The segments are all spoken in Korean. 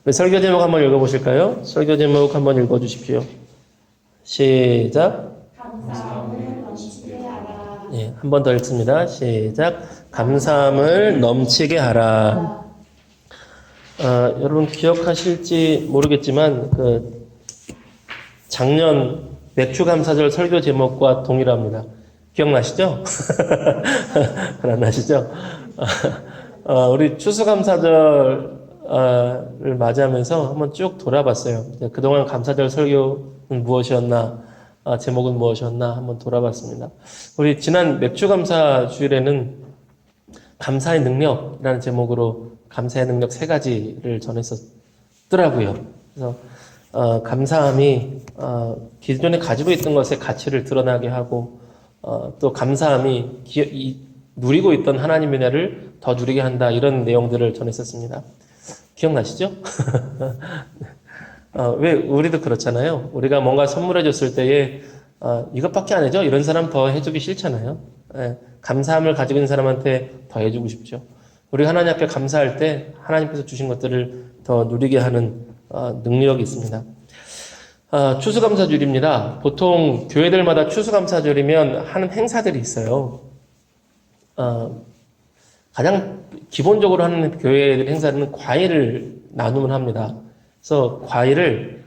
우리 설교 제목 한번 읽어보실까요? 설교 제목 한번 읽어주십시오. 시작. 감사함을 넘치게 하라. 예, 한 번 더 읽습니다. 시작. 감사함을 넘치게 하라. 여러분 기억하실지 모르겠지만 작년 맥주감사절 설교 제목과 동일합니다. 기억나시죠? 안 나시죠? 우리 추수감사절을 맞이하면서 한번 쭉 돌아봤어요. 그동안 감사절 설교는 무엇이었나, 제목은 무엇이었나 한번 돌아봤습니다. 우리 지난 맥주감사 주일에는 감사의 능력이라는 제목으로 감사의 능력 3가지를 전했었더라고요. 그래서 감사함이 기존에 가지고 있던 것의 가치를 드러나게 하고 또 감사함이 누리고 있던 하나님의 은혜를 더 누리게 한다, 이런 내용들을 전했었습니다. 기억나시죠? 왜 우리도 그렇잖아요. 우리가 뭔가 선물해 줬을 때에 이것밖에 안 해줘? 이런 사람 더 해주기 싫잖아요. 감사함을 가지고 있는 사람한테 더 해주고 싶죠. 우리가 하나님 앞에 감사할 때 하나님께서 주신 것들을 더 누리게 하는 능력이 있습니다. 추수감사절입니다. 보통 교회들마다 추수감사절이면 하는 행사들이 있어요. 가장 기본적으로 하는 교회 행사는 과일을 나누면 합니다. 그래서 과일을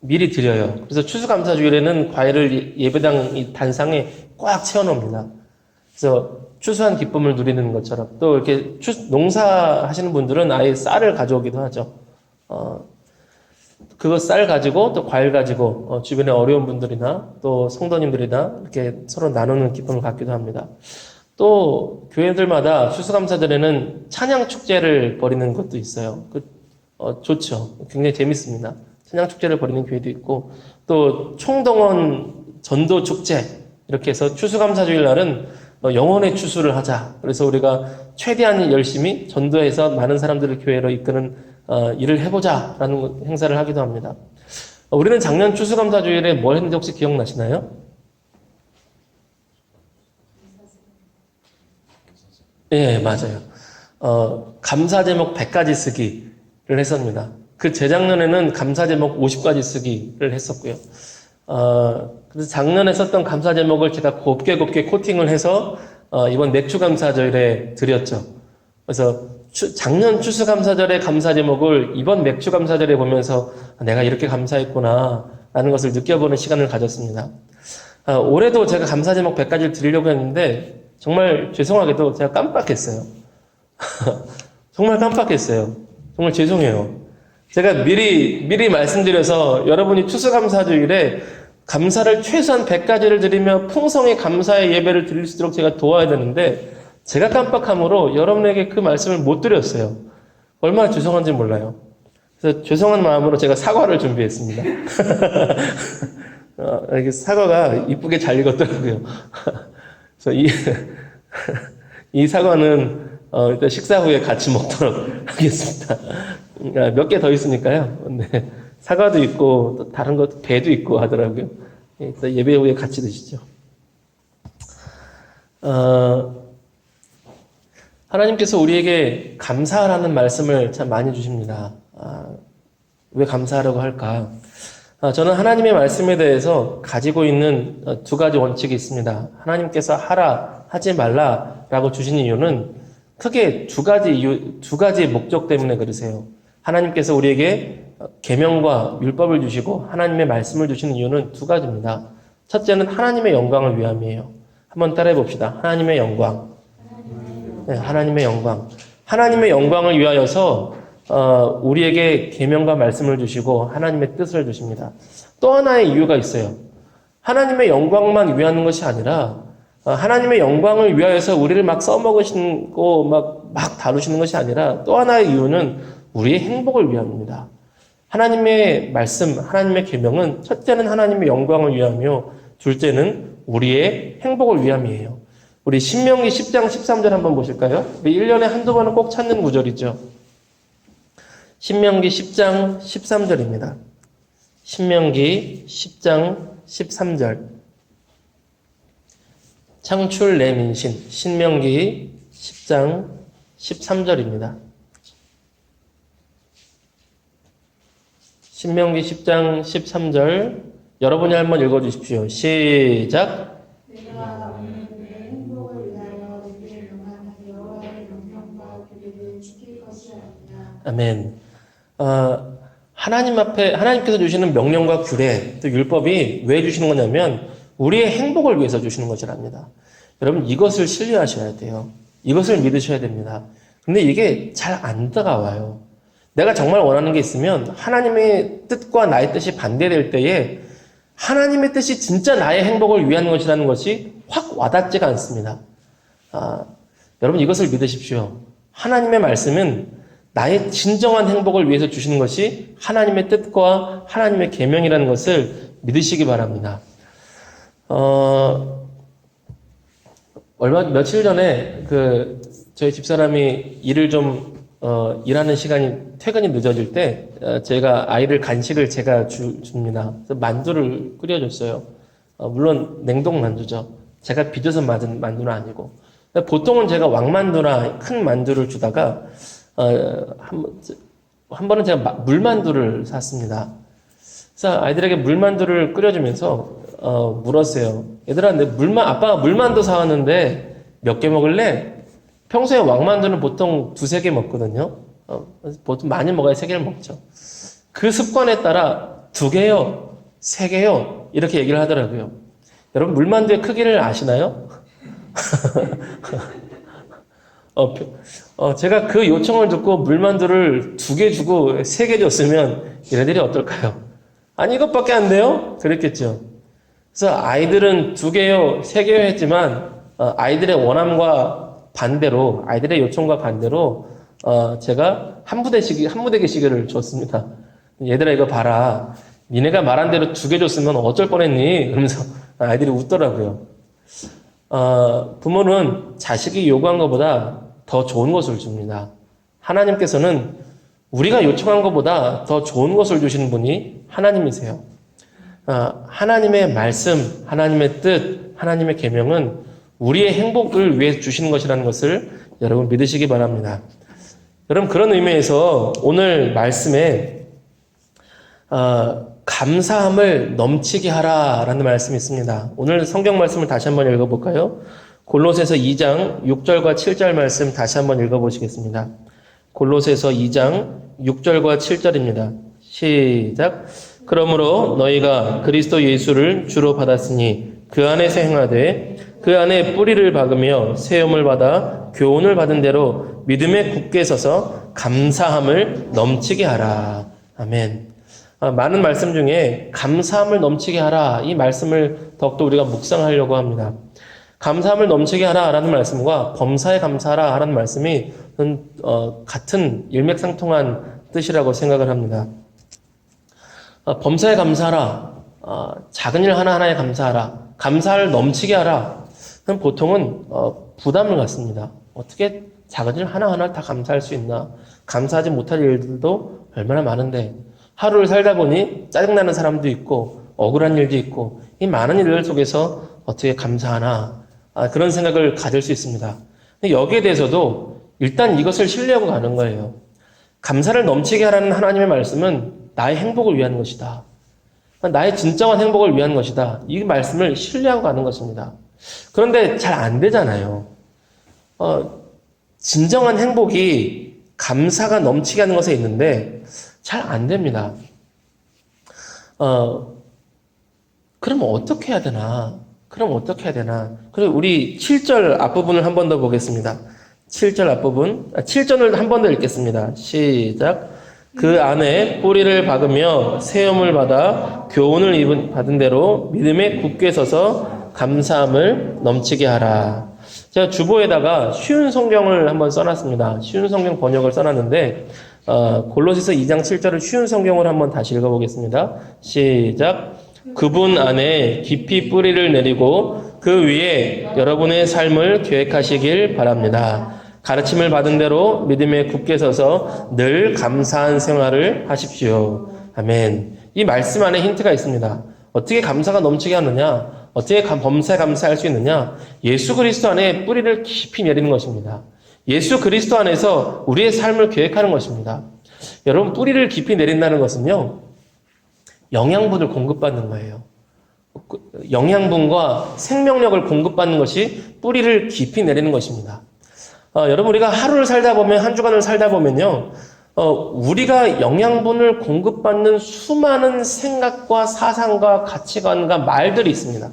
미리 드려요. 그래서 추수감사주일에는 과일을 예배당 이 단상에 꽉 채워놓습니다. 그래서 추수한 기쁨을 누리는 것처럼, 또 이렇게 농사하시는 분들은 아예 쌀을 가져오기도 하죠. 그거 쌀 가지고 또 과일 가지고 주변에 어려운 분들이나 또 성도님들이나 이렇게 서로 나누는 기쁨을 갖기도 합니다. 또 교회들마다 추수감사절에는 찬양 축제를 벌이는 것도 있어요. 좋죠. 굉장히 재밌습니다. 찬양 축제를 벌이는 교회도 있고, 또 총동원 전도 축제, 이렇게 해서 추수감사주일 날은 영혼의 추수를 하자. 그래서 우리가 최대한 열심히 전도해서 많은 사람들을 교회로 이끄는 일을 해보자라는 행사를 하기도 합니다. 우리는 작년 추수감사주일에 뭘 했는지 혹시 기억나시나요? 예, 맞아요. 감사 제목 100가지 쓰기를 했습니다. 그 재작년에는 감사 제목 50가지 쓰기를 했었고요. 그래서 작년에 썼던 감사 제목을 제가 곱게 코팅을 해서 이번 맥주감사절에 드렸죠. 그래서 작년 추수감사절의 감사 제목을 이번 맥주감사절에 보면서 내가 이렇게 감사했구나 라는 것을 느껴보는 시간을 가졌습니다. 올해도 제가 감사 제목 100가지를 드리려고 했는데 정말 죄송하게도 제가 깜빡했어요. 정말 깜빡했어요. 정말 죄송해요. 제가 미리 말씀드려서 여러분이 추수감사주일에 감사를 최소한 100가지를 드리며 풍성히 감사의 예배를 드릴 수 있도록 제가 도와야 되는데 제가 깜빡함으로 여러분에게 그 말씀을 못 드렸어요. 얼마나 죄송한지 몰라요. 그래서 죄송한 마음으로 제가 사과를 준비했습니다. 이렇게 사과가 이쁘게 잘 익었더라고요. 그래서 이 사과는 일단 식사 후에 같이 먹도록 하겠습니다. 몇 개 더 있으니까요. 네. 사과도 있고 또 다른 것 배도 있고 하더라고요. 일단 예배 후에 같이 드시죠. 하나님께서 우리에게 감사하라는 말씀을 참 많이 주십니다. 왜 감사하라고 할까? 저는 하나님의 말씀에 대해서 가지고 있는 2가지 원칙이 있습니다. 하나님께서 하라, 하지 말라라고 주신 이유는 크게 2가지 목적 때문에 그러세요. 하나님께서 우리에게 계명과 율법을 주시고 하나님의 말씀을 주시는 이유는 2가지입니다. 첫째는 하나님의 영광을 위함이에요. 한번 따라해 봅시다. 하나님의 영광. 네, 하나님의 영광. 하나님의 영광을 위하여서 우리에게 계명과 말씀을 주시고 하나님의 뜻을 주십니다. 또 하나의 이유가 있어요. 하나님의 영광만 위하는 것이 아니라 하나님의 영광을 위하여서 우리를 막 써먹으시고 막 다루시는 것이 아니라 또 하나의 이유는 우리의 행복을 위함입니다. 하나님의 말씀, 하나님의 계명은 첫째는 하나님의 영광을 위하며 둘째는 우리의 행복을 위함이에요. 우리 신명기 10장 13절 한번 보실까요? 우리 1년에 한두 번은 꼭 찾는 구절이죠. 신명기 10장 13절입니다. 신명기 10장 13절. 창출 내 민신. 신명기 10장 13절입니다. 신명기 10장 13절 여러분이 한번 읽어주십시오. 시작. 내가 오늘 내 행복을 위하여 내게 명하여 여호와의 명령과 규례를 지킬 것이 아니냐. 아멘. 하나님 앞에 하나님께서 주시는 명령과 규례 또 율법이 왜 주시는 거냐면 우리의 행복을 위해서 주시는 것이랍니다. 여러분 이것을 신뢰하셔야 돼요. 이것을 믿으셔야 됩니다. 근데 이게 잘 안 다가와요. 내가 정말 원하는 게 있으면 하나님의 뜻과 나의 뜻이 반대될 때에 하나님의 뜻이 진짜 나의 행복을 위한 것이라는 것이 확 와닿지가 않습니다. 여러분 이것을 믿으십시오. 하나님의 말씀은 나의 진정한 행복을 위해서 주시는 것이 하나님의 뜻과 하나님의 계명이라는 것을 믿으시기 바랍니다. 며칠 전에 저희 집사람이 일을 일하는 시간이 퇴근이 늦어질 때 제가 아이를 간식을 제가 줍니다. 그래서 만두를 끓여줬어요. 물론 냉동 만두죠. 제가 빚어서 만든 만두는 아니고. 보통은 제가 왕만두나 큰 만두를 주다가 한 번은 제가 물만두를 샀습니다. 그래서 아이들에게 물만두를 끓여주면서 물었어요. 얘들아, 아빠가 물만두 사왔는데 몇 개 먹을래? 평소에 왕만두는 보통 2-3개 먹거든요. 보통 많이 먹어야 3개를 먹죠. 그 습관에 따라 2개요, 3개요 이렇게 얘기를 하더라고요. 여러분 물만두의 크기를 아시나요? 제가 그 요청을 듣고 물만두를 2개 주고 3개 줬으면 얘네들이 어떨까요? 아니 이것밖에 안 돼요? 그랬겠죠. 그래서 아이들은 2개요, 3개요 했지만 아이들의 원함과 반대로 아이들의 요청과 반대로 제가 한 무대기씩을 줬습니다. 얘들아 이거 봐라. 니네가 말한 대로 2개 줬으면 어쩔 뻔했니? 그러면서 아이들이 웃더라고요. 부모는 자식이 요구한 것보다 더 좋은 것을 줍니다. 하나님께서는 우리가 요청한 것보다 더 좋은 것을 주시는 분이 하나님이세요. 하나님의 말씀, 하나님의 뜻, 하나님의 계명은 우리의 행복을 위해 주시는 것이라는 것을 여러분 믿으시기 바랍니다. 여러분 그런 의미에서 오늘 말씀에 감사함을 넘치게 하라라는 말씀이 있습니다. 오늘 성경 말씀을 다시 한번 읽어볼까요? 골로새서 2장 6절과 7절 말씀 다시 한번 읽어보시겠습니다. 골로새서 2장 6절과 7절입니다. 시작. 그러므로 너희가 그리스도 예수를 주로 받았으니 그 안에서 행하되 그 안에 뿌리를 박으며 세움을 받아 교훈을 받은 대로 믿음에 굳게 서서 감사함을 넘치게 하라. 아멘. 많은 말씀 중에 감사함을 넘치게 하라 이 말씀을 더욱더 우리가 묵상하려고 합니다. 감사함을 넘치게 하라라는 말씀과 범사에 감사하라 라는 말씀이 같은 일맥상통한 뜻이라고 생각을 합니다. 범사에 감사하라, 작은 일 하나하나에 감사하라, 감사를 넘치게 하라. 그럼 보통은 부담을 갖습니다. 어떻게 작은 일 하나하나 다 감사할 수 있나? 감사하지 못할 일들도 얼마나 많은데 하루를 살다 보니 짜증나는 사람도 있고 억울한 일도 있고 이 많은 일들 속에서 어떻게 감사하나 그런 생각을 가질 수 있습니다. 여기에 대해서도 일단 이것을 신뢰하고 가는 거예요. 감사를 넘치게 하라는 하나님의 말씀은 나의 행복을 위한 것이다. 나의 진정한 행복을 위한 것이다. 이 말씀을 신뢰하고 가는 것입니다. 그런데 잘 안 되잖아요. 진정한 행복이 감사가 넘치게 하는 것에 있는데 잘 안 됩니다. 그럼 어떻게 해야 되나? 그리고 우리 7절 앞부분을 한 번 더 보겠습니다. 7절 앞부분, 7절을 한 번 더 읽겠습니다. 시작. 그 안에 뿌리를 박으며 세움을 받아 교훈을 받은 대로 믿음에 굳게 서서 감사함을 넘치게 하라. 제가 주보에다가 쉬운 성경을 한번 써놨습니다. 쉬운 성경 번역을 써놨는데 골로새서 2장 7절을 쉬운 성경으로 한번 다시 읽어보겠습니다. 시작. 그분 안에 깊이 뿌리를 내리고 그 위에 여러분의 삶을 계획하시길 바랍니다. 가르침을 받은 대로 믿음에 굳게 서서 늘 감사한 생활을 하십시오. 아멘. 이 말씀 안에 힌트가 있습니다. 어떻게 감사가 넘치게 하느냐? 어떻게 범사에 감사할 수 있느냐? 예수 그리스도 안에 뿌리를 깊이 내리는 것입니다. 예수 그리스도 안에서 우리의 삶을 계획하는 것입니다. 여러분 뿌리를 깊이 내린다는 것은요. 영양분을 공급받는 거예요. 영양분과 생명력을 공급받는 것이 뿌리를 깊이 내리는 것입니다. 여러분, 우리가 하루를 살다 보면, 한 주간을 살다 보면요, 우리가 영양분을 공급받는 수많은 생각과 사상과 가치관과 말들이 있습니다.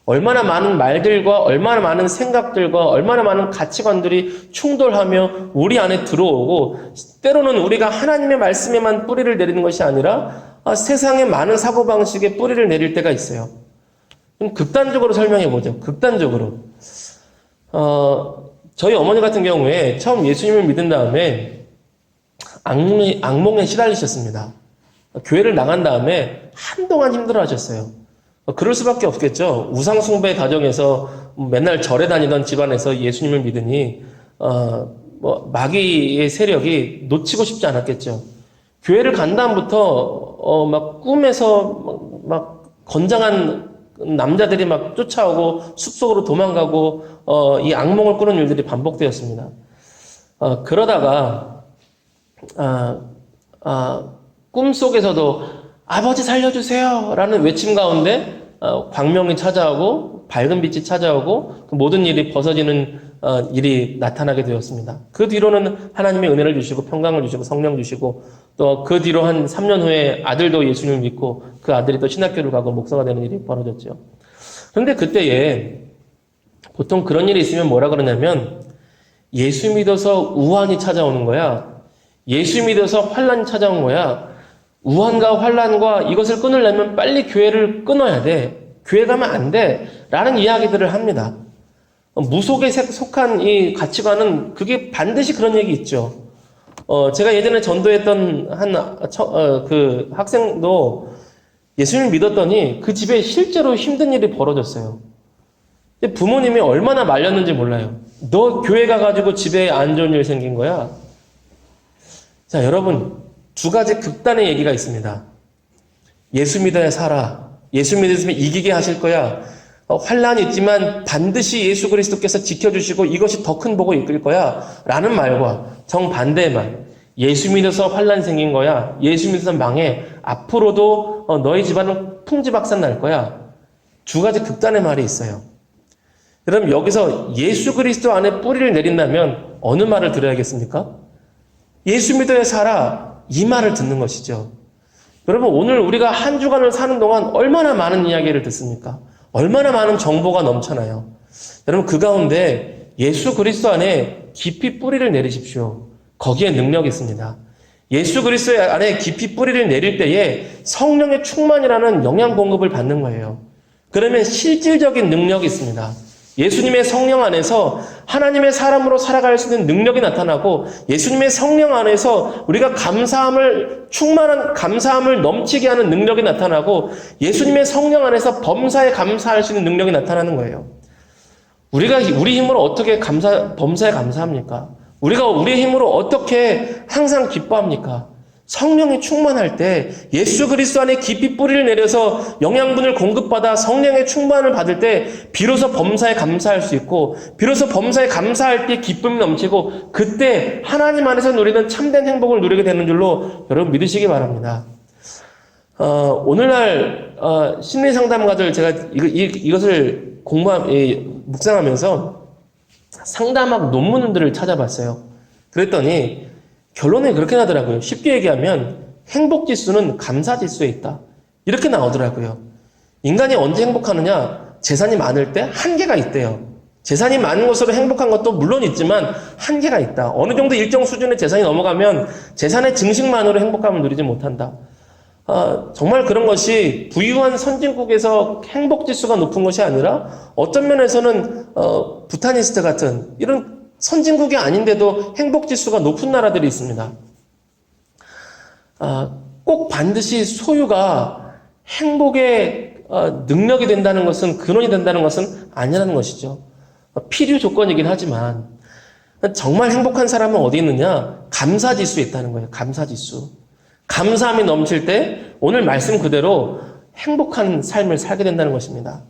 얼마나 많은 말들과 얼마나 많은 생각들과 얼마나 많은 가치관들이 충돌하며 우리 안에 들어오고, 때로는 우리가 하나님의 말씀에만 뿌리를 내리는 것이 아니라 세상의 많은 사고방식에 뿌리를 내릴 때가 있어요. 좀 극단적으로 설명해 보죠. 극단적으로. 저희 어머니 같은 경우에 처음 예수님을 믿은 다음에 악몽에 시달리셨습니다. 교회를 나간 다음에 한동안 힘들어 하셨어요. 그럴 수밖에 없겠죠. 우상숭배 가정에서 맨날 절에 다니던 집안에서 예수님을 믿으니, 마귀의 세력이 놓치고 싶지 않았겠죠. 교회를 간 다음부터, 막 꿈에서 막 건장한 남자들이 막 쫓아오고 숲속으로 도망가고, 이 악몽을 꾸는 일들이 반복되었습니다. 그러다가, 꿈속에서도 아버지 살려주세요! 라는 외침 가운데 광명이 찾아오고 밝은 빛이 찾아오고 그 모든 일이 벗어지는 일이 나타나게 되었습니다. 그 뒤로는 하나님의 은혜를 주시고 평강을 주시고 성령 주시고 또 그 뒤로 한 3년 후에 아들도 예수님을 믿고 그 아들이 또 신학교를 가고 목사가 되는 일이 벌어졌죠. 그런데 그때에 보통 그런 일이 있으면 뭐라 그러냐면 예수 믿어서 우환이 찾아오는 거야. 예수 믿어서 환란이 찾아온 거야. 우환과 환란과 이것을 끊으려면 빨리 교회를 끊어야 돼. 교회 가면 안 돼. 라는 이야기들을 합니다. 무속에 속한 이 가치관은 그게 반드시 그런 얘기 있죠. 제가 예전에 전도했던 그 학생도 예수님을 믿었더니 그 집에 실제로 힘든 일이 벌어졌어요. 부모님이 얼마나 말렸는지 몰라요. 너 교회 가가지고 집에 안 좋은 일 생긴 거야. 자, 여러분. 두 가지 극단의 얘기가 있습니다. 예수 믿어야 살아. 예수 믿으면 이기게 하실 거야. 환란이 있지만 반드시 예수 그리스도께서 지켜주시고 이것이 더 큰 복을 이끌 거야. 라는 말과 정반대의 말. 예수 믿어서 환란 생긴 거야. 예수 믿어서 망해. 앞으로도 너희 집안은 풍지박산 날 거야. 두 가지 극단의 말이 있어요. 여러분, 여기서 예수 그리스도 안에 뿌리를 내린다면 어느 말을 들어야겠습니까? 예수 믿어야 살아. 이 말을 듣는 것이죠. 여러분, 오늘 우리가 한 주간을 사는 동안 얼마나 많은 이야기를 듣습니까? 얼마나 많은 정보가 넘쳐나요. 여러분, 그 가운데 예수 그리스도 안에 깊이 뿌리를 내리십시오. 거기에 능력이 있습니다. 예수 그리스도 안에 깊이 뿌리를 내릴 때에 성령의 충만이라는 영양 공급을 받는 거예요. 그러면 실질적인 능력이 있습니다. 예수님의 성령 안에서 하나님의 사람으로 살아갈 수 있는 능력이 나타나고 예수님의 성령 안에서 우리가 충만한 감사함을 넘치게 하는 능력이 나타나고 예수님의 성령 안에서 범사에 감사할 수 있는 능력이 나타나는 거예요. 우리가 우리 힘으로 어떻게 범사에 감사합니까? 우리가 우리의 힘으로 어떻게 항상 기뻐합니까? 성령이 충만할 때 예수 그리스도 안에 깊이 뿌리를 내려서 영양분을 공급받아 성령의 충만을 받을 때 비로소 범사에 감사할 수 있고 비로소 범사에 감사할 때 기쁨이 넘치고 그때 하나님 안에서 누리는 참된 행복을 누리게 되는 줄로 여러분 믿으시기 바랍니다. 오늘날 심리상담가들 제가 이것을 묵상하면서 상담학 논문들을 찾아봤어요. 그랬더니 결론이 그렇게 나더라고요. 쉽게 얘기하면 행복지수는 감사지수에 있다. 이렇게 나오더라고요. 인간이 언제 행복하느냐? 재산이 많을 때 한계가 있대요. 재산이 많은 것으로 행복한 것도 물론 있지만 한계가 있다. 어느 정도 일정 수준의 재산이 넘어가면 재산의 증식만으로 행복감을 누리지 못한다. 정말 그런 것이 부유한 선진국에서 행복지수가 높은 것이 아니라 어떤 면에서는 부타니스트 같은 이런 선진국이 아닌데도 행복지수가 높은 나라들이 있습니다. 꼭 반드시 소유가 행복의 능력이 된다는 것은, 근원이 된다는 것은 아니라는 것이죠. 필요 조건이긴 하지만 정말 행복한 사람은 어디 있느냐? 감사지수에 있다는 거예요. 감사지수. 감사함이 넘칠 때 오늘 말씀 그대로 행복한 삶을 살게 된다는 것입니다.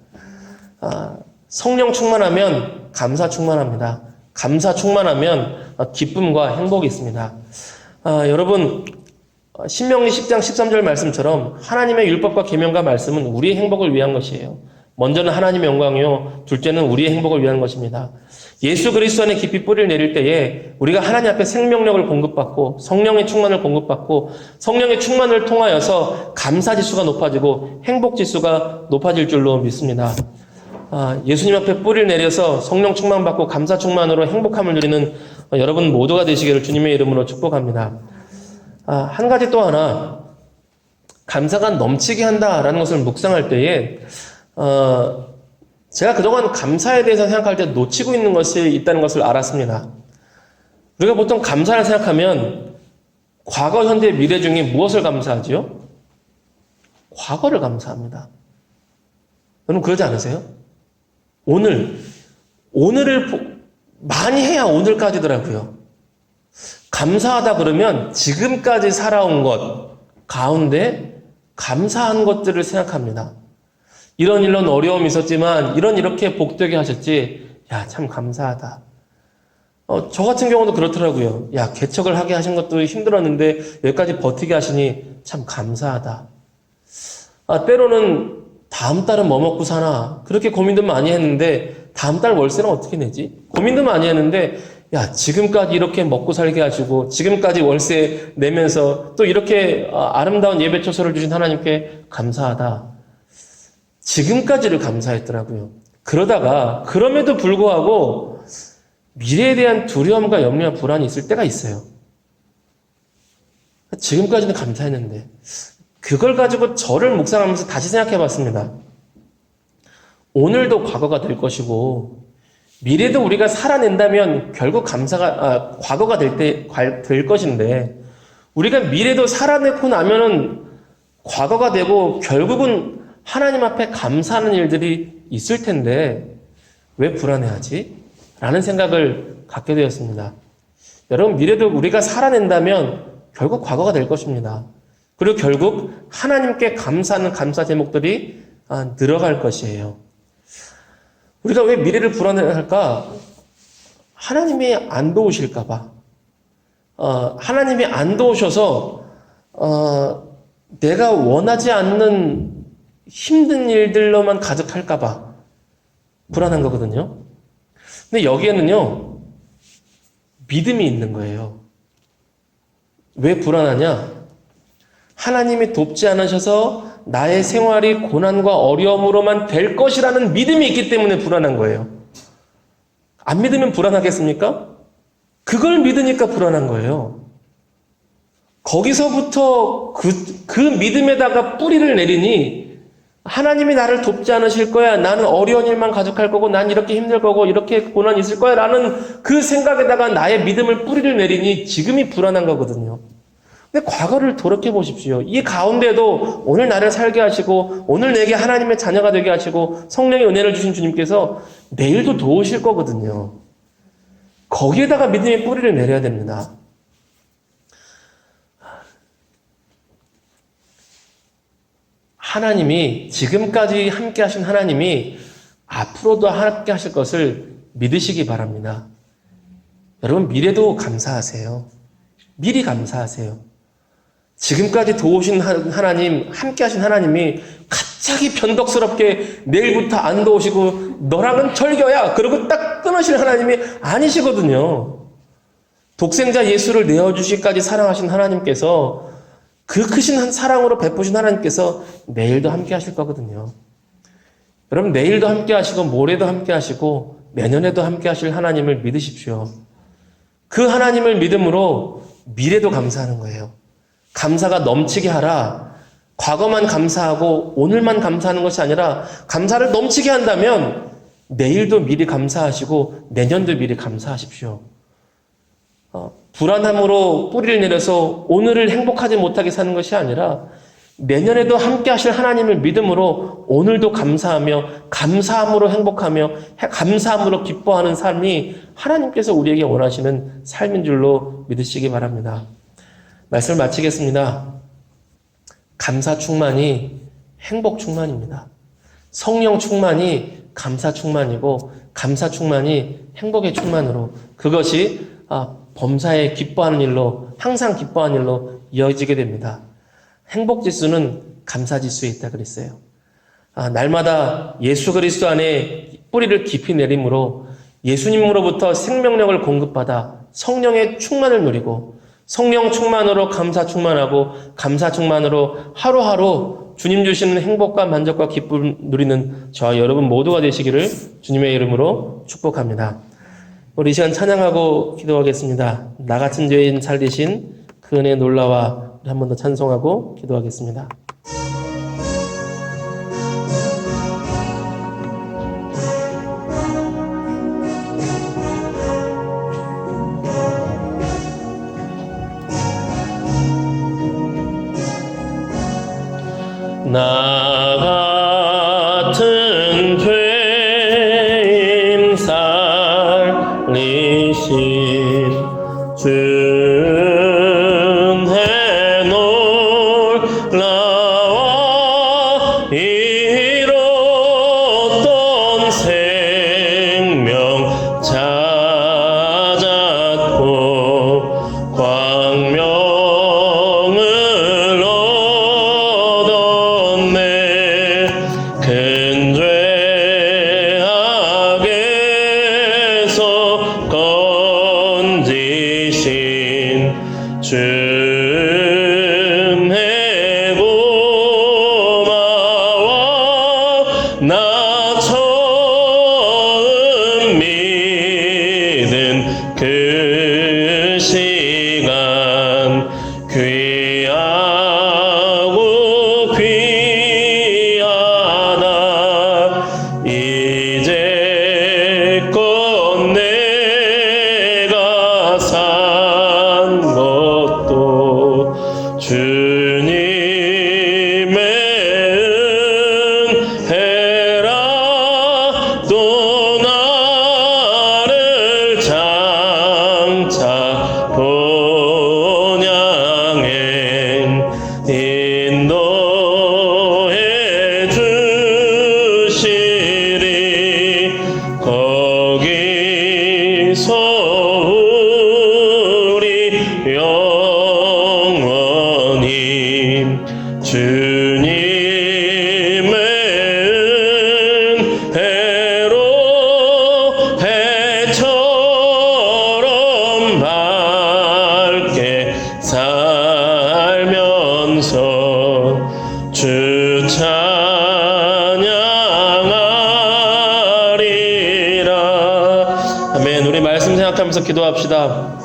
성령 충만하면 감사 충만합니다. 감사 충만하면 기쁨과 행복이 있습니다. 여러분, 신명기 10장 13절 말씀처럼 하나님의 율법과 계명과 말씀은 우리의 행복을 위한 것이에요. 먼저는 하나님의 영광이요, 둘째는 우리의 행복을 위한 것입니다. 예수 그리스도 안에 깊이 뿌리를 내릴 때에 우리가 하나님 앞에 생명력을 공급받고 성령의 충만을 공급받고 성령의 충만을 통하여서 감사지수가 높아지고 행복지수가 높아질 줄로 믿습니다. 예수님 앞에 뿌리를 내려서 성령 충만받고 감사 충만으로 행복함을 누리는 여러분 모두가 되시기를 주님의 이름으로 축복합니다. 한 가지 또 하나, 감사가 넘치게 한다라는 것을 묵상할 때에 제가 그동안 감사에 대해서 생각할 때 놓치고 있는 것이 있다는 것을 알았습니다. 우리가 보통 감사를 생각하면 과거, 현재, 미래 중에 무엇을 감사하지요? 과거를 감사합니다. 여러분 그러지 않으세요? 오늘을 많이 해야 오늘까지더라고요. 감사하다 그러면 지금까지 살아온 것 가운데 감사한 것들을 생각합니다. 이런 어려움이 있었지만 이렇게 복되게 하셨지. 야, 참 감사하다. 저 같은 경우도 그렇더라고요. 야, 개척을 하게 하신 것도 힘들었는데 여기까지 버티게 하시니 참 감사하다. 때로는 다음 달은 뭐 먹고 사나 그렇게 고민도 많이 했는데 다음 달 월세는 어떻게 내지? 고민도 많이 했는데 야, 지금까지 이렇게 먹고 살게 하시고 지금까지 월세 내면서 또 이렇게 아름다운 예배 초소를 주신 하나님께 감사하다. 지금까지를 감사했더라고요. 그러다가 그럼에도 불구하고 미래에 대한 두려움과 염려와 불안이 있을 때가 있어요. 지금까지는 감사했는데 그걸 가지고 저를 묵상하면서 다시 생각해 봤습니다. 오늘도 과거가 될 것이고 미래도 우리가 살아낸다면 결국 과거가 될 것인데 우리가 미래도 살아내고 나면은 과거가 되고 결국은 하나님 앞에 감사하는 일들이 있을 텐데 왜 불안해하지? 라는 생각을 갖게 되었습니다. 여러분, 미래도 우리가 살아낸다면 결국 과거가 될 것입니다. 그리고 결국 하나님께 감사하는 감사 제목들이 늘어갈 것이에요. 우리가 왜 미래를 불안해할까? 하나님이 안 도우실까봐. 하나님이 안 도우셔서 내가 원하지 않는 힘든 일들로만 가득할까봐 불안한 거거든요. 근데 여기에는요, 믿음이 있는 거예요. 왜 불안하냐? 하나님이 돕지 않으셔서 나의 생활이 고난과 어려움으로만 될 것이라는 믿음이 있기 때문에 불안한 거예요. 안 믿으면 불안하겠습니까? 그걸 믿으니까 불안한 거예요. 거기서부터 그 믿음에다가 뿌리를 내리니 하나님이 나를 돕지 않으실 거야. 나는 어려운 일만 가득할 거고 난 이렇게 힘들 거고 이렇게 고난이 있을 거야 라는 그 생각에다가 나의 믿음을 뿌리를 내리니 지금이 불안한 거거든요. 근데 과거를 돌이켜 보십시오. 이 가운데도 오늘 나를 살게 하시고 오늘 내게 하나님의 자녀가 되게 하시고 성령의 은혜를 주신 주님께서 내일도 도우실 거거든요. 거기에다가 믿음의 뿌리를 내려야 됩니다. 하나님이 지금까지 함께 하신 하나님이 앞으로도 함께 하실 것을 믿으시기 바랍니다. 여러분 미래도 감사하세요. 미리 감사하세요. 지금까지 도우신 하나님, 함께 하신 하나님이 갑자기 변덕스럽게 내일부터 안 도우시고 너랑은 절교야 그러고 딱 끊으실 하나님이 아니시거든요. 독생자 예수를 내어주시기까지 사랑하신 하나님께서 그 크신 사랑으로 베푸신 하나님께서 내일도 함께 하실 거거든요. 여러분 내일도 함께 하시고 모레도 함께 하시고 내년에도 함께 하실 하나님을 믿으십시오. 그 하나님을 믿음으로 미래도 감사하는 거예요. 감사가 넘치게 하라. 과거만 감사하고 오늘만 감사하는 것이 아니라 감사를 넘치게 한다면 내일도 미리 감사하시고 내년도 미리 감사하십시오. 불안함으로 뿌리를 내려서 오늘을 행복하지 못하게 사는 것이 아니라 내년에도 함께 하실 하나님을 믿음으로 오늘도 감사하며 감사함으로 행복하며 감사함으로 기뻐하는 삶이 하나님께서 우리에게 원하시는 삶인 줄로 믿으시기 바랍니다. 말씀을 마치겠습니다. 감사 충만이 행복 충만입니다. 성령 충만이 감사 충만이고 감사 충만이 행복의 충만으로 그것이 범사에 기뻐하는 일로 항상 기뻐하는 일로 이어지게 됩니다. 행복지수는 감사지수에 있다 그랬어요. 날마다 예수 그리스도 안에 뿌리를 깊이 내림으로 예수님으로부터 생명력을 공급받아 성령의 충만을 누리고 성령 충만으로 감사 충만하고 감사 충만으로 하루하루 주님 주시는 행복과 만족과 기쁨을 누리는 저와 여러분 모두가 되시기를 주님의 이름으로 축복합니다. 우리 이 시간 찬양하고 기도하겠습니다. 나 같은 죄인 살리신 그 은혜의 놀라와 한 번 더 찬송하고 기도하겠습니다. 나 같은 죄인 살리신 주의 놀라와 이뤘던 생명 찾았고 광명을 큰 죄악에서 건지신 주의 고마워 나 처음 믿은 그 시간 귀하고 귀하다 이제껏 내가 산 것도 주님의 은혜라 또 나를 장차 본향에 인도해 주시리 거기서 우리 영원히 주님의 은혜로 해처럼 밝게 살면서 주 찬양하리라. 아멘. 우리 말씀 생각하면서 기도합시다.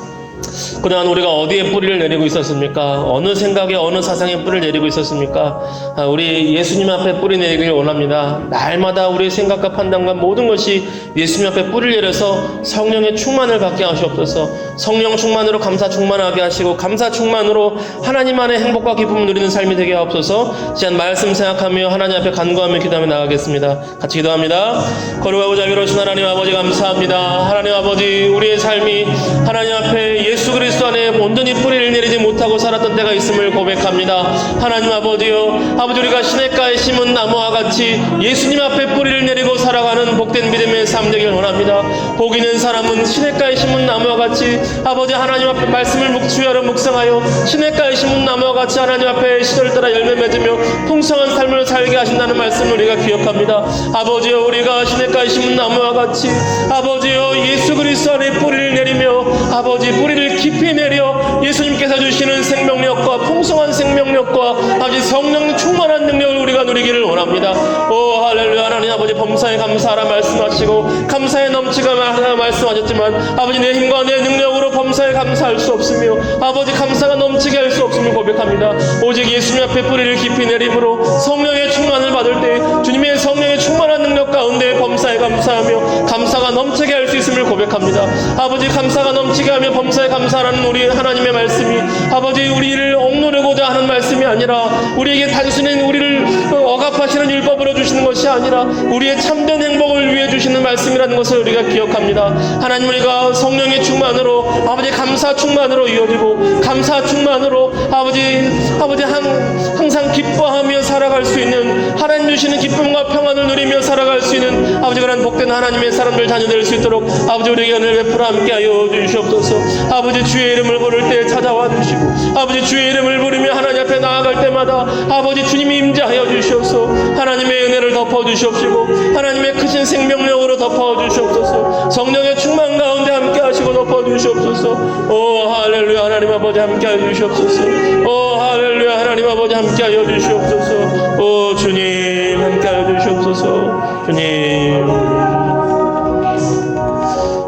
그동안 우리가 어디에 뿌리를 내리고 있었습니까? 어느 생각에 어느 사상에 뿌리를 내리고 있었습니까? 우리 예수님 앞에 뿌리 내리길 원합니다. 날마다 우리의 생각과 판단과 모든 것이 예수님 앞에 뿌리를 내려서 성령의 충만을 받게 하시옵소서. 성령 충만으로 감사 충만하게 하시고 감사 충만으로 하나님 안에 행복과 기쁨을 누리는 삶이 되게 하옵소서. 시간 말씀 생각하며 하나님 앞에 간구하며 기도하며 나가겠습니다. 같이 기도합니다. 거룩하고 자비로우신 하나님 아버지 감사합니다. 하나님 아버지 우리의 삶이 하나님 앞에 예수 그리스도 안에 온전히 뿌리를 내리지 못하고 살았던 때가 있음을 고백합니다. 하나님 아버지요, 아버지 우리가 시냇가에 심은 나무와 같이 예수님 앞에 뿌리를 내리고 살아가는 복된 믿음의 삶 되길 원합니다. 복 있는 사람은 시냇가에 심은 나무와 같이 아버지 하나님 앞에 말씀을 주야로 묵상하여 시냇가에 심은 나무와 같이 하나님 앞에 시절을 따라 열매 맺으며 풍성한 삶을 살게 하신다는 말씀을 우리가 기억합니다. 아버지요, 우리가 시냇가에 심은 나무와 같이 아버지요 예수 그리스도 안에 뿌리를 내리며 아버지 뿌리를 깊이 내려 예수님께서 주시는 생명력과 풍성한 생명력과 아버지 성령 충만한 능력을 우리가 누리기를 원합니다. 오 할렐루야. 하나님 아버지 범사에 감사하라 말씀하시고 감사에 넘치가 하라 말씀하셨지만 아버지 내 힘과 내 능력으로 범사에 감사할 수 없으며 아버지 감사가 넘치게 할 수 없음을 고백합니다. 오직 예수님 앞에 뿌리를 깊이 내림으로 성령의 충만을 받을 때 주님의 성령의 충만한 능력 가운데 범사에 감사하며 감사가 넘치게 할 수 있음을 고백합니다. 아버지 감사가 넘치게 하며 범사에 감사하는 우리 하나님의 말씀이 아버지 우리를 억누르고자 하는 말씀이 아니라 우리에게 단순히 우리를 억압하시는 율법으로 주시는 것이 아니라 우리의 참된 행복을 위해 주시는 말씀이라는 것을 우리가 기억합니다. 하나님 우리가 성령의 충만으로 아버지 감사 충만으로 이어지고 감사 충만으로 아버지 항상 기뻐하며 살아갈 수 있는, 하나님 주시는 기쁨과 평안을 누리며 살아갈 수 있는 아버지 그런 복된 하나님의 사람들 자녀 될 수 있도록 아버지 우리에게 은혜를 베풀어 함께하여 주시옵소서. 아버지 주의 이름을 부를 때 찾아와 주시고 아버지 주의 이름을 부르며 하나님 앞에 나아갈 때마다 아버지 주님이 임재하여 주시옵소서. 하나님의 은혜를 덮어 주시옵시고 하나님의 크신 생명력으로 덮어 주시옵소서. 성령의 충만 가운데 함께 하시고 덮어 주시옵소서. 오 할렐루야. 하나님 아버지 함께 하여 주시옵소서. 오 할렐루야. 하나님 아버지 함께 하여 주시옵소서. 오 주님 함께 하여 주시옵소서. 주님,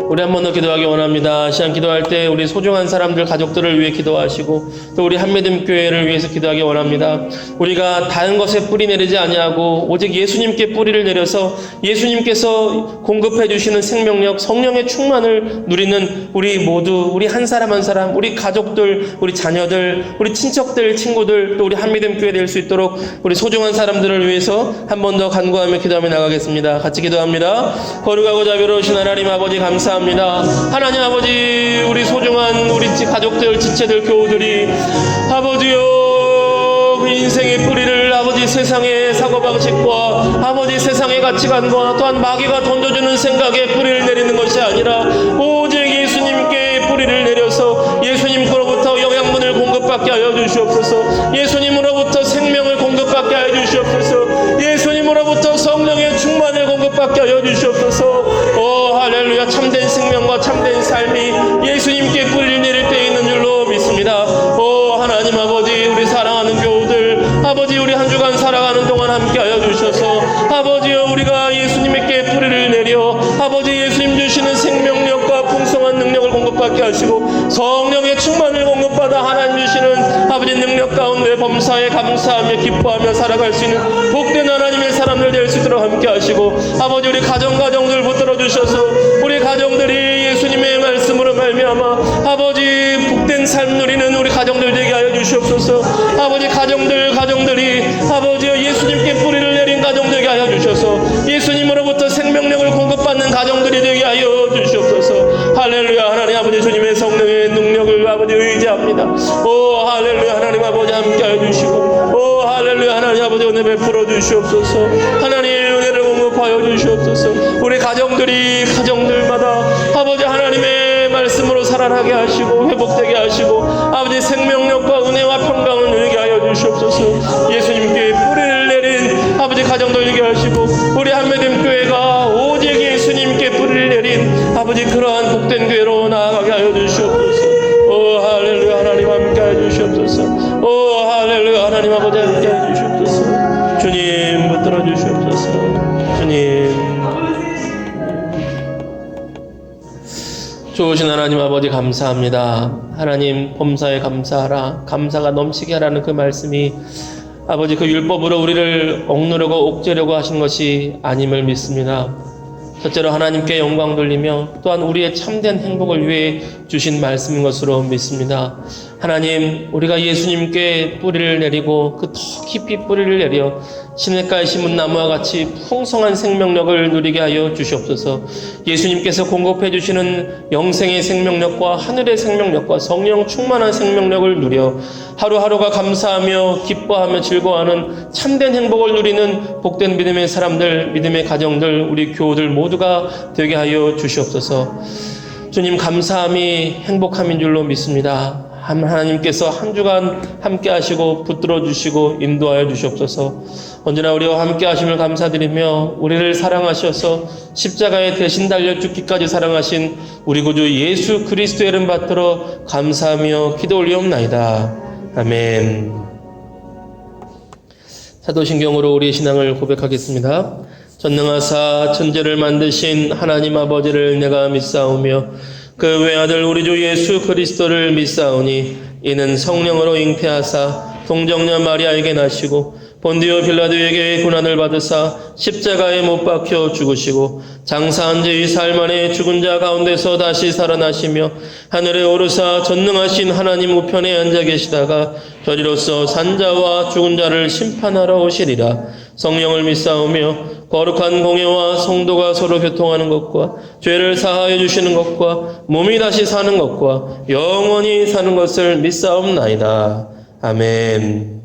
우리 한 번 더 기도하기 원합니다. 시간 기도할 때 우리 소중한 사람들, 가족들을 위해 기도하시고 또 우리 한미듬 교회를 위해서 기도하기 원합니다. 우리가 다른 것에 뿌리 내리지 아니하고 오직 예수님께 뿌리를 내려서 예수님께서 공급해 주시는 생명력, 성령의 충만을 누리는 우리 모두, 우리 한 사람 한 사람, 우리 가족들, 우리 자녀들, 우리 친척들, 친구들, 또 우리 한미듬 교회 될 수 있도록 우리 소중한 사람들을 위해서 한 번 더 간구하며 기도하며 나가겠습니다. 같이 기도합니다. 거룩하고 자비로우신 하나님 아버지 감사합니다. 하나님 아버지, 우리 소중한 우리 가족들, 지체들, 교우들이 아버지요, 그 인생의 뿌리를 아버지 세상의 사고방식과 아버지 세상의 가치관과 또한 마귀가 던져주는 생각에 뿌리를 내리는 것이 아니라 오직 예수님께 뿌리를 내려서 예수님으로부터 영양분을 공급받게 하여 주시옵소서. 예수님으로부터 생명을 공급받게 하여 주시옵소서. 예수님으로부터 성령의 충만을 공급받게 하여 주시옵소서. 오 할렐루야. 참된 생명과 참된 삶이 예수님께 뿌리를 내릴 때 있는 줄로 믿습니다. 오 하나님 아버지, 우리 사랑하는 교우들 아버지, 우리 한 주간 살아가는 동안 함께 하여 주셔서 아버지여, 우리가 예수님께 뿌리를 내려 아버지 예수님 주시는 생명력과 풍성한 능력을 공급받게 하시고 성령의 충만을 공급받아 하나님 주시는 아버지 능력 가운데 범사에 감사하며 기뻐하며 살아갈 수 있는 복된 하나님의 사람들 될 수 있도록 함께 하시고 아버지, 우리 가정들 붙들어 주셔서 우리 가정들이 예수님의 말씀으로 말미암아 아버지 복된 삶 누리는 우리 가정들 되게 하여 주시옵소서. 아버지 가정들이 아버지 예수님께 뿌리를 내린 가정 되게 하여 주셔서 예수님으로부터 생명력을 공급받는 가정들이 되게 하여 주시옵소서. 할렐루야. 하나님 아버지, 주님의 성령의 능력을 아버지 의지합니다. 오 할렐루야. 하나님 아버지 함께 하여 주시고 오 할렐루야. 하나님 아버지 은혜 베풀어 주시옵소서. 하나님의 은혜를 공급하여 주시옵소서. 우리 가정들마다 아버지 하나님의 말씀으로 살아나게 하시고 회복되게 하시고 아버지 생명력과 은혜와 평강을 누리게 하여 주시옵소서. 예수님께 뿌리를 내린 아버지 가정들 되게 하시고 우리 한미듬 교회가 오직 예수님께 뿌리를 내린 아버지 그러한 복된 교회로 나아가게 하여 주시옵소서. 오 할렐루야. 하나님 함께 하여 주시옵소서. 오 할렐루야. 하나님 아버지 함께 하여 주시옵소서. 주님 붙들어 주시옵소서. 주님, 좋으신 하나님 아버지 감사합니다. 하나님 범사에 감사하라, 감사가 넘치게 하라는 그 말씀이 아버지 그 율법으로 우리를 억누르고 옥죄려고 하신 것이 아님을 믿습니다. 첫째로 하나님께 영광 돌리며 또한 우리의 참된 행복을 위해 주신 말씀인 것으로 믿습니다. 하나님, 우리가 예수님께 뿌리를 내리고 그 더 깊이 뿌리를 내려 시냇가에 심은 나무와 같이 풍성한 생명력을 누리게 하여 주시옵소서. 예수님께서 공급해 주시는 영생의 생명력과 하늘의 생명력과 성령 충만한 생명력을 누려 하루하루가 감사하며 기뻐하며 즐거워하는 참된 행복을 누리는 복된 믿음의 사람들, 믿음의 가정들, 우리 교우들 모두가 되게 하여 주시옵소서. 주님, 감사함이 행복함인 줄로 믿습니다. 하나님께서 한 주간 함께 하시고 붙들어 주시고 인도하여 주시옵소서. 언제나 우리와 함께 하심을 감사드리며 우리를 사랑하셔서 십자가에 대신 달려 죽기까지 사랑하신 우리 구주 예수 그리스도의 이름 받들어 감사하며 기도 올리옵나이다. 아멘. 사도신경으로 우리의 신앙을 고백하겠습니다. 전능하사 천지를 만드신 하나님 아버지를 내가 믿사오며 그 외아들 우리 주 예수 그리스도를 믿사오니 이는 성령으로 잉태하사 동정녀 마리아에게 나시고 본디오 빌라도에게 고난을 받으사 십자가에 못 박혀 죽으시고 장사한 지 2살 만에 죽은 자 가운데서 다시 살아나시며 하늘에 오르사 전능하신 하나님 우편에 앉아 계시다가 저리로서 산자와 죽은 자를 심판하러 오시리라. 성령을 믿사오며 거룩한 공예와 성도가 서로 교통하는 것과 죄를 사하여 주시는 것과 몸이 다시 사는 것과 영원히 사는 것을 믿사옵나이다. 아멘.